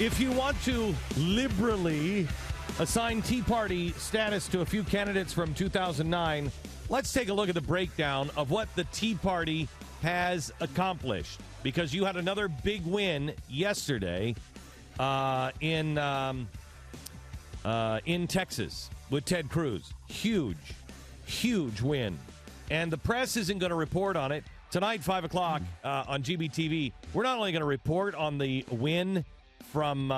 If you want to liberally assign Tea Party status to a few candidates from 2009, let's take a look at the breakdown of what the Tea Party has accomplished. Because you had another big win yesterday in Texas with Ted Cruz. Huge win. And the press isn't going to report on it. Tonight, 5 o'clock on GBTV, we're not only going to report on the win from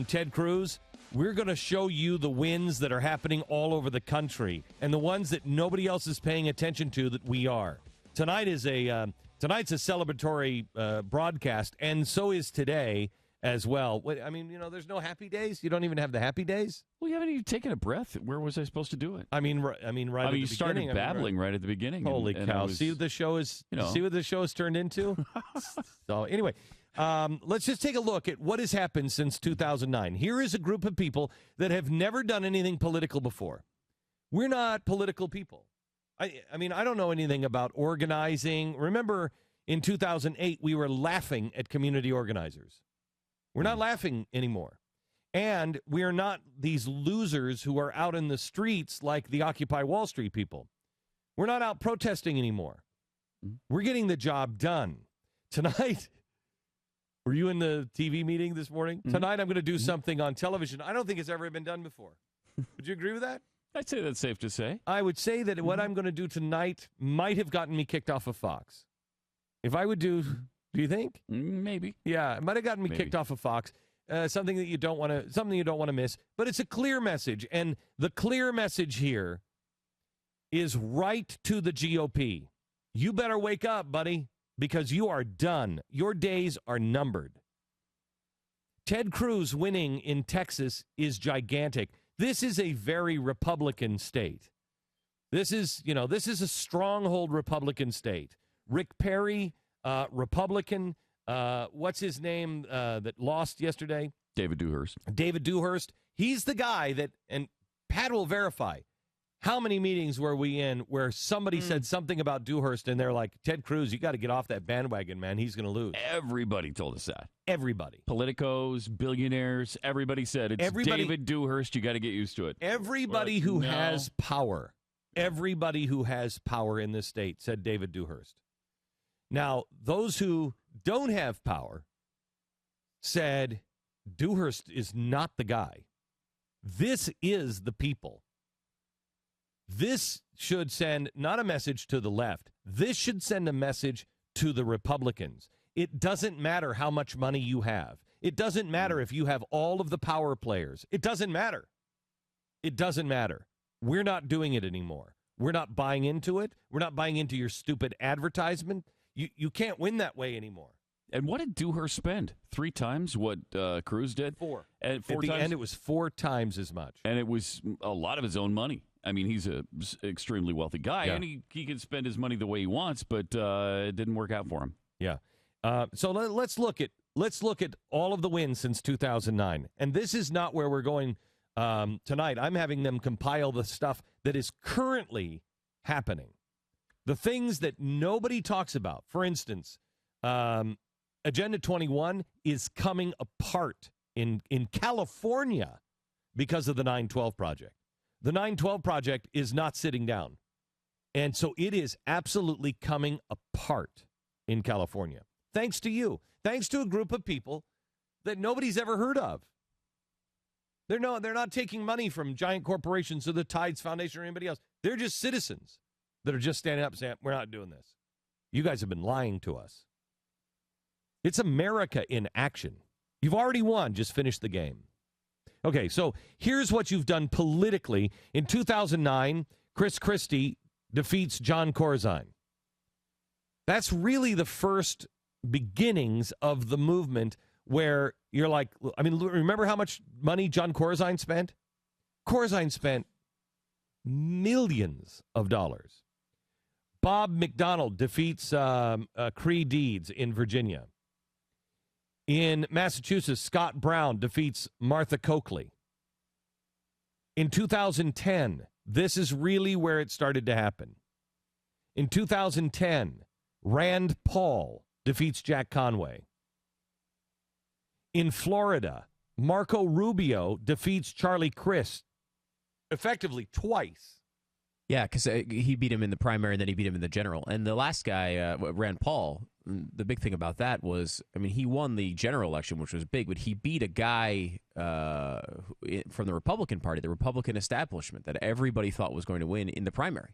Ted Cruz, we're going to show you the wins that are happening all over the country and the ones that nobody else is paying attention to that we are. Tonight's a celebratory broadcast, and so is today as well. I mean, there's no happy days. You don't even have the happy days. Well, you haven't even taken a breth. Where was I supposed to do it? Right. At the you started babbling right at the beginning. Holy cow! See what the show is. See what the show has turned into. So anyway, let's just take a look at what has happened since 2009. Here is a group of people that have never done anything political before. We're not political people. I don't know anything about organizing. Remember, in 2008, we were laughing at community organizers. We're not laughing anymore. And we're not these losers who are out in the streets like the Occupy Wall Street people. We're not out protesting anymore. We're getting the job done. Tonight, were you in the TV meeting this morning? Tonight, I'm going to do something on television I don't think it's ever been done before. Would you agree with that? I'd say that's safe to say. I would say that what I'm going to do tonight might have gotten me kicked off of Fox. If I would do you think? Maybe. Yeah, it might have gotten me kicked off of Fox. Something you don't want to miss. But it's a clear message, and the clear message here is right to the GOP. You better wake up, buddy, because you are done. Your days are numbered. Ted Cruz winning in Texas is gigantic. This is a very Republican state. This is a stronghold Republican state. Rick Perry, Republican. What's his name that lost yesterday? David Dewhurst. David Dewhurst. He's the guy that, and Pat will verify, how many meetings were we in where somebody said something about Dewhurst and they're like, Ted Cruz, you got to get off that bandwagon, man. He's going to lose. Everybody told us that. Everybody. Politicos, billionaires, everybody said it's David Dewhurst. You got to get used to it. Everybody who has power. Everybody who has power in this state said David Dewhurst. Now, those who don't have power said Dewhurst is not the guy. This is the people. This should send not a message to the left. This should send a message to the Republicans. It doesn't matter how much money you have. It doesn't matter if you have all of the power players. It doesn't matter. It doesn't matter. We're not doing it anymore. We're not buying into it. We're not buying into your stupid advertisement. You can't win that way anymore. And what did Dewhurst spend? 3 times what Cruz did? 4. And 4 At the times? end, it was 4 times as much. And it was a lot of his own money. I mean, he's an extremely wealthy guy, and he can spend his money the way he wants, but it didn't work out for him. Yeah. So let's look at all of the wins since 2009. And this is not where we're going tonight. I'm having them compile the stuff that is currently happening. The things that nobody talks about. For instance, Agenda 21 is coming apart in California because of the 912 Project. The 912 Project is not sitting down. And so it is absolutely coming apart in California. Thanks to you. Thanks to a group of people that nobody's ever heard of. They're not taking money from giant corporations or the Tides Foundation or anybody else. They're just citizens that are just standing up saying, we're not doing this. You guys have been lying to us. It's America in action. You've already won. Just finish the game. Okay, so here's what you've done politically. In 2009, Chris Christie defeats John Corzine. That's really the first beginnings of the movement where you're like, I mean, remember how much money John Corzine spent? Corzine spent millions of dollars. Bob McDonnell defeats Cree Deeds in Virginia. In Massachusetts, Scott Brown defeats Martha Coakley. In 2010, this is really where it started to happen. In 2010, Rand Paul defeats Jack Conway. In Florida, Marco Rubio defeats Charlie Crist effectively twice. Yeah, because he beat him in the primary, and then he beat him in the general. And the last guy, Rand Paul, the big thing about that was, I mean, he won the general election, which was big, but he beat a guy from the Republican Party, the Republican establishment, that everybody thought was going to win in the primary.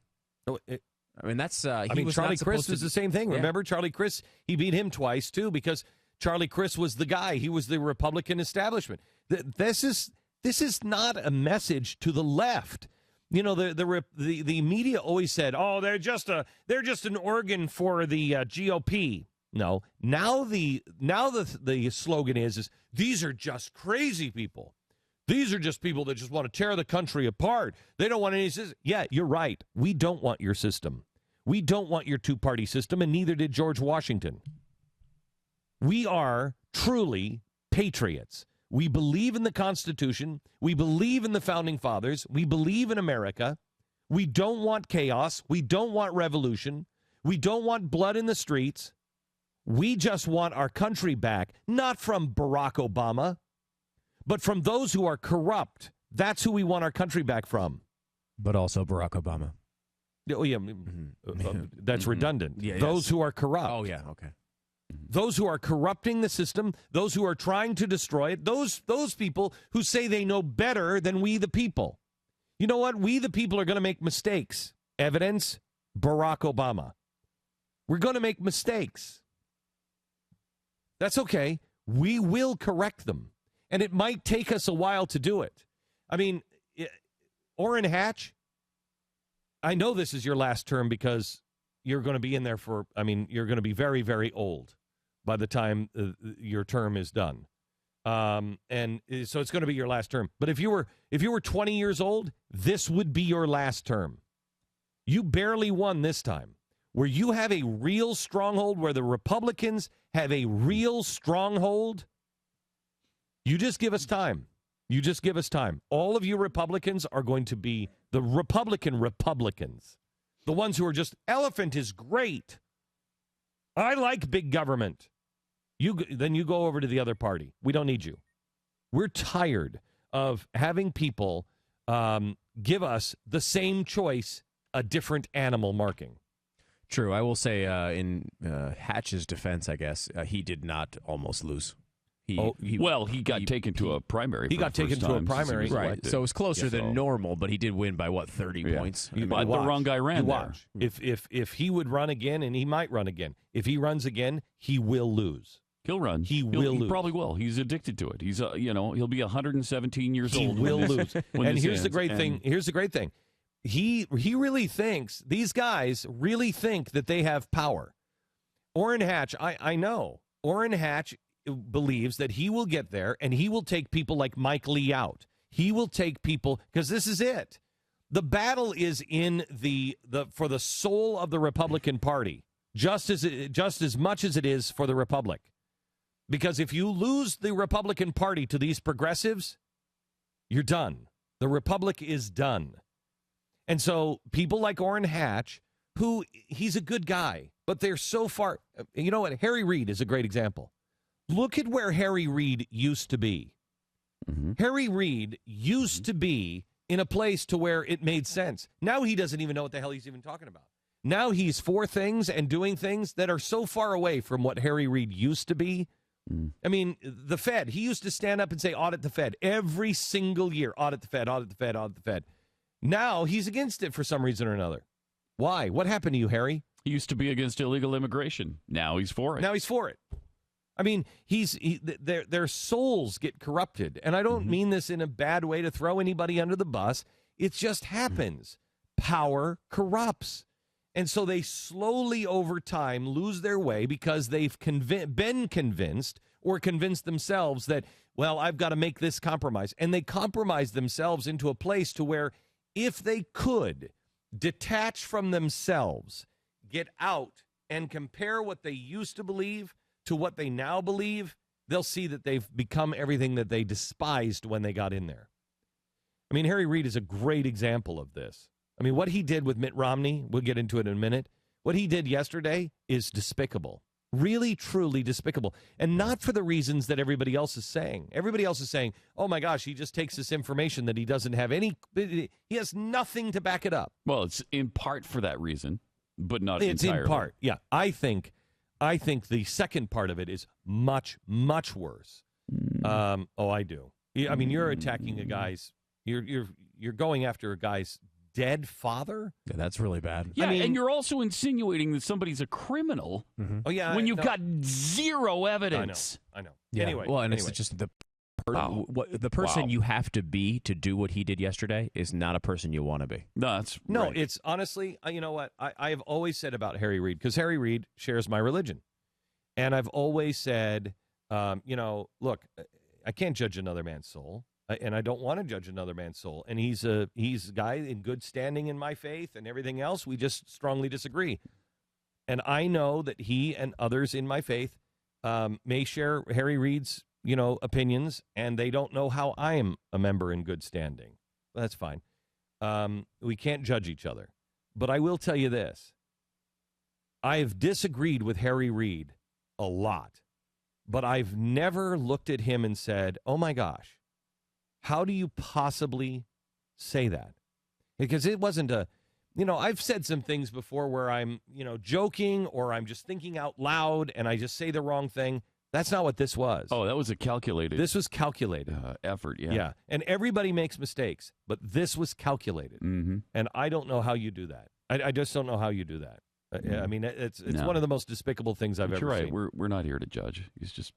I mean, that's... Charlie Crist is the same thing. Yeah. Remember, Charlie Crist, he beat him twice, too, because Charlie Crist was the guy. He was the Republican establishment. This is not a message to the left. You know, the media always said, "Oh, they're just an organ for the GOP." No, now the slogan is these are just crazy people. These are just people that just want to tear the country apart. They don't want any system. Yeah, you're right. We don't want your system. We don't want your two-party system, and neither did George Washington. We are truly patriots. We believe in the Constitution. We believe in the Founding Fathers. We believe in America. We don't want chaos. We don't want revolution. We don't want blood in the streets. We just want our country back, not from Barack Obama, but from those who are corrupt. That's who we want our country back from. But also Barack Obama. Oh, yeah, that's redundant. Yeah, those who are corrupt. Oh, yeah, okay. Those who are corrupting the system, those who are trying to destroy it, those people who say they know better than we the people. You know what? We the people are going to make mistakes. Evidence, Barack Obama. We're going to make mistakes. That's okay. We will correct them. And it might take us a while to do it. I mean, Orrin Hatch, I know this is your last term because you're going to be in there you're going to be very, very old by the time your term is done. And so it's going to be your last term. But if you were 20 years old, this would be your last term. You barely won this time. Where you have a real stronghold, where the Republicans have a real stronghold, you just give us time. You just give us time. All of you Republicans are going to be the Republicans. The ones who are just, elephant is great. I like big government. Then you go over to the other party. We don't need you. We're tired of having people give us the same choice, a different animal marking. True. I will say in Hatch's defense, I guess, he did not almost lose. He got taken to a primary. He got taken to a primary. Right. So it was closer than normal, but he did win by, 30 points? But the wrong guy ran there. Watch. If he would run again, and he might run again, if he runs again, he will lose. He'll run. He will lose. He probably will. He's addicted to it. He's, he'll be 117 years old. He will lose. And here's the great thing. Here's the great thing. He really thinks, these guys really think that they have power. Orrin Hatch, I know. Orrin Hatch believes that he will get there and he will take people like Mike Lee out. He will take people, because this is it. The battle is in for the soul of the Republican Party, just as much as it is for the Republic. Because if you lose the Republican Party to these progressives, you're done. The Republic is done. And so people like Orrin Hatch, he's a good guy, but they're so far. You know what? Harry Reid is a great example. Look at where Harry Reid used to be. Mm-hmm. Harry Reid used to be in a place to where it made sense. Now he doesn't even know what the hell he's even talking about. Now he's for things and doing things that are so far away from what Harry Reid used to be. Mm. I mean, the Fed, he used to stand up and say, audit the Fed every single year. Audit the Fed, audit the Fed, audit the Fed. Now he's against it for some reason or another. Why? What happened to you, Harry? He used to be against illegal immigration. Now he's for it. I mean, their souls get corrupted. And I don't mean this in a bad way to throw anybody under the bus. It just happens. Power corrupts. And so they slowly over time lose their way because they've been convinced or convinced themselves that, well, I've got to make this compromise. And they compromise themselves into a place to where if they could detach from themselves, get out and compare what they used to believe to what they now believe, they'll see that they've become everything that they despised when they got in there. I mean, Harry Reid is a great example of this. I mean, what he did with Mitt Romney, we'll get into it in a minute. What he did yesterday is despicable. Really, truly despicable. And not for the reasons that everybody else is saying. Everybody else is saying, oh, my gosh, he just takes this information that he doesn't have he has nothing to back it up. Well, it's in part for that reason, but not entirely. It's in part, yeah. I think the second part of it is much, much worse. I do. I mean, you're attacking a guy's, you're going after a guy's dead father? Yeah, that's really bad. Yeah, and you're also insinuating that somebody's a criminal. Mm-hmm. Oh, yeah. When you've got zero evidence. I know. Yeah. Anyway. Well, and it's just the person you have to be to do what he did yesterday is not a person you want to be. No, it's honestly, you know what? I have always said about Harry Reid, because Harry Reid shares my religion. And I've always said, look, I can't judge another man's soul. And I don't want to judge another man's soul. And he's a guy in good standing in my faith and everything else. We just strongly disagree. And I know that he and others in my faith may share Harry Reid's, opinions, and they don't know how I am a member in good standing. Well, that's fine. We can't judge each other. But I will tell you this. I've disagreed with Harry Reid a lot, but I've never looked at him and said, oh, my gosh. How do you possibly say that? Because it wasn't I've said some things before where I'm, joking or I'm just thinking out loud and I just say the wrong thing. That's not what this was. Oh, that was a calculated. This was calculated. Effort, yeah. Yeah, and everybody makes mistakes, but this was calculated. Mm-hmm. And I don't know how you do that. I just don't know how you do that. I mean, it's one of the most despicable things I've ever seen. Right. We're not here to judge. He's just...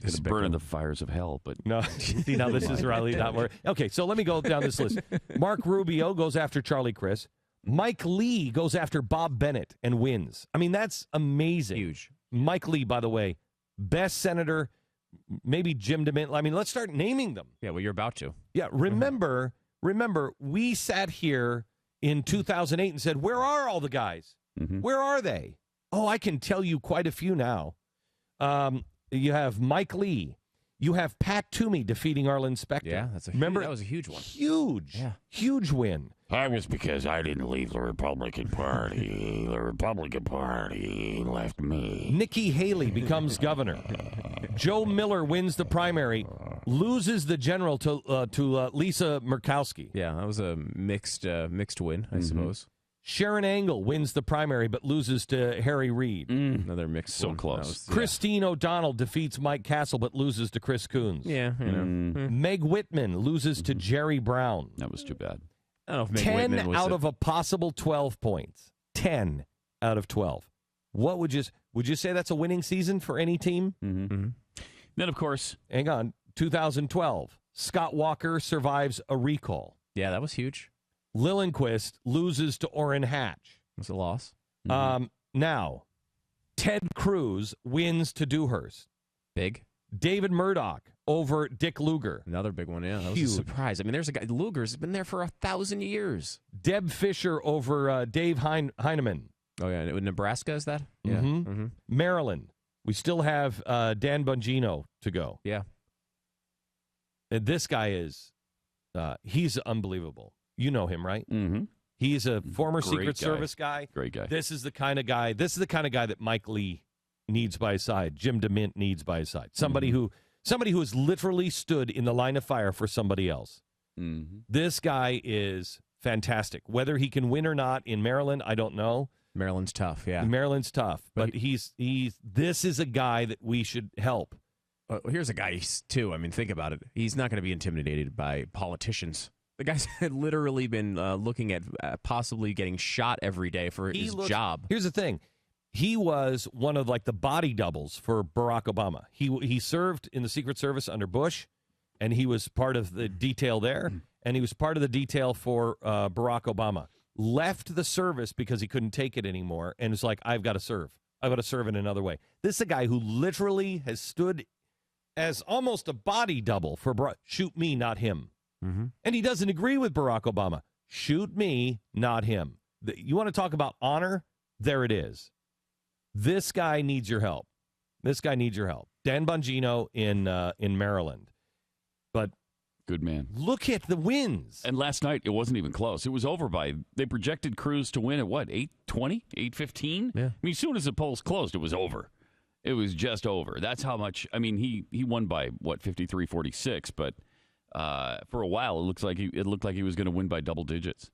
He's going to burn in the fires of hell, but... No, see, now this is really not where... Okay, so let me go down this list. Mark Rubio goes after Charlie Crist. Mike Lee goes after Bob Bennett and wins. I mean, that's amazing. Huge. Mike Lee, by the way, best senator, maybe Jim DeMint. I mean, let's start naming them. Yeah, well, you're about to. Yeah, remember, we sat here in 2008 and said, where are all the guys? Mm-hmm. Where are they? Oh, I can tell you quite a few now. You have Mike Lee. You have Pat Toomey defeating Arlen Specter. Yeah, that was a huge one. Huge win. That was because I didn't leave the Republican Party. The Republican Party left me. Nikki Haley becomes governor. Joe Miller wins the primary, loses the general to Lisa Murkowski. Yeah, that was a mixed win, I suppose. Sharon Angle wins the primary but loses to Harry Reid. Another mix. So close. Christine O'Donnell defeats Mike Castle but loses to Chris Coons. Yeah, Meg Whitman loses to Jerry Brown. That was too bad. I don't know if Meg 10 Whitman was out of a possible 12 points. 10 out of 12. What would you say that's a winning season for any team? Mm-hmm. Then, of course... Hang on. 2012. Scott Walker survives a recall. Yeah, that was huge. Lillenquist loses to Orrin Hatch. That's a loss. Now, Ted Cruz wins to Dewhurst. Big. David Murdoch over Dick Lugar. Another big one, yeah. That Huge. was a surprise. I mean, there's a guy, Lugar's been there for 1,000 years. Deb Fisher over Dave Heineman. Oh, yeah. Nebraska, is that? Yeah. Mm-hmm. Maryland. We still have Dan Bongino to go. Yeah. And this guy is, he's unbelievable. You know him, right? Mm-hmm. He's a former Secret guy. Service guy. Great guy. This is the kind of guy that Mike Lee needs by his side. Jim DeMint needs by his side. Somebody who has literally stood in the line of fire for somebody else. Mm-hmm. This guy is fantastic. Whether he can win or not in Maryland, I don't know. Maryland's tough, yeah. Maryland's tough, but this is a guy that we should help. Here's a guy too. I mean, think about it. He's not going to be intimidated by politicians. The guy's had literally been looking at possibly getting shot every day for his job. Here's the thing. He was one of the body doubles for Barack Obama. He served in the Secret Service under Bush, and he was part of the detail there, and he was part of the detail for Barack Obama. Left the service because he couldn't take it anymore, and it's like, I've got to serve. I've got to serve in another way. This is a guy who literally has stood as almost a body double for Barack. Shoot me, not him. Mm-hmm. And he doesn't agree with Barack Obama. Shoot me, not him. You want to talk about honor? There it is. This guy needs your help. Dan Bongino in Maryland. But good man. Look at the wins. And last night, it wasn't even close. It was over they projected Cruz to win at what, 8:20, 8:15? Yeah. I mean, as soon as the polls closed, it was over. It was just over. That's how much. I mean, he won by what 53-46, but for a while it looked like he was going to win by double digits.